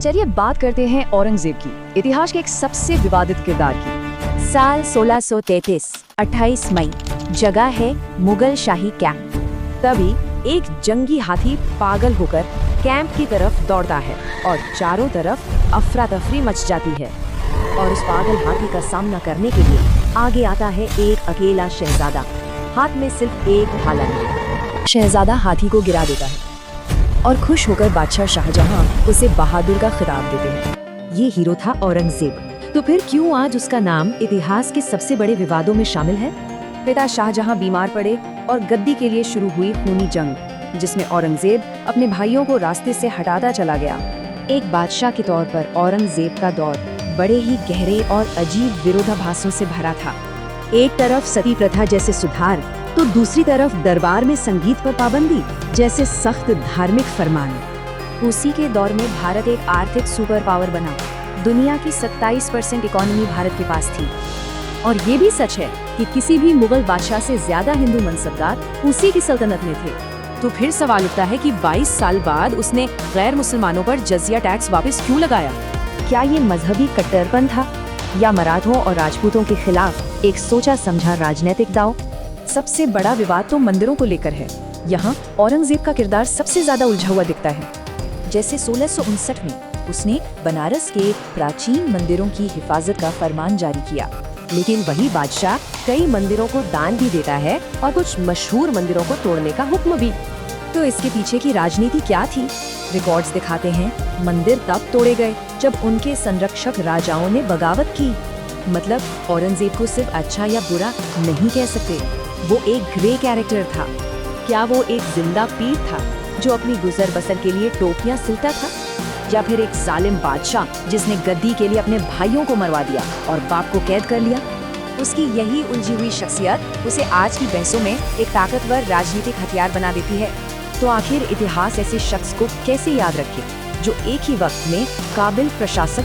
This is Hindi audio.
चलिए बात करते हैं औरंगजेब की, इतिहास के एक सबसे विवादित किरदार की। साल 1633, 28 मई, जगह है मुगल शाही कैंप। तभी एक जंगी हाथी पागल होकर कैंप की तरफ दौड़ता है और चारों तरफ अफरा तफरी मच जाती है। और उस पागल हाथी का सामना करने के लिए आगे आता है एक अकेला शहजादा, हाथ में सिर्फ एक भाला है। शहजादा हाथी को गिरा देता है और खुश होकर बादशाह शाहजहां उसे बहादुर का खिताब देते हैं। ये हीरो था औरंगजेब। तो फिर क्यों आज उसका नाम इतिहास के सबसे बड़े विवादों में शामिल है? पिता शाहजहां बीमार पड़े और गद्दी के लिए शुरू हुई खूनी जंग, जिसमें औरंगजेब अपने भाइयों को रास्ते से हटाता चला गया। एक बादशाह के तौर पर औरंगजेब का दौर बड़े ही गहरे और अजीब विरोधाभासों से भरा था। एक तरफ सती प्रथा जैसे सुधार, तो दूसरी तरफ दरबार में संगीत पर पाबंदी जैसे सख्त धार्मिक फरमान। उसी के दौर में भारत एक आर्थिक सुपर पावर बना। दुनिया की 27% इकोनॉमी भारत के पास थी। और ये भी सच है कि किसी भी मुगल बादशाह से ज्यादा हिंदू मनसबदार उसी की सल्तनत में थे। तो फिर सवाल उठता है कि 22 साल बाद उसने गैर मुसलमानों पर जजिया टैक्स वापस क्यों लगाया? क्या ये मजहबी कट्टरपन था या मराठों और राजपूतों के खिलाफ एक सोचा समझा राजनीतिक दांव? सबसे बड़ा विवाद तो मंदिरों को लेकर है। यहाँ औरंगजेब का किरदार सबसे ज्यादा उलझा हुआ दिखता है। जैसे 1659 में उसने बनारस के प्राचीन मंदिरों की हिफाजत का फरमान जारी किया, लेकिन वही बादशाह कई मंदिरों को दान भी देता है और कुछ मशहूर मंदिरों को तोड़ने का हुक्म भी। तो इसके पीछे की राजनीति क्या थी? रिकॉर्ड्स दिखाते हैं मंदिर तब तोड़े गए जब उनके संरक्षक राजाओं ने बगावत की। मतलब औरंगजेब को सिर्फ अच्छा या बुरा नहीं कह सकते, वो एक ग्रे कैरेक्टर था। क्या वो एक जिंदा पीर था जो अपनी गुजर बसर के लिए टोपियां सिलता था, या फिर एक जालिम बादशाह जिसने गद्दी के लिए अपने भाइयों को मरवा दिया और बाप को कैद कर लिया? उसकी यही उलझी हुई शख्सियत उसे आज की बहसों में एक ताकतवर राजनीतिक हथियार बना देती है। तो आखिर इतिहास ऐसे शख्स को कैसे याद रखे जो एक ही वक्त में काबिल प्रशासक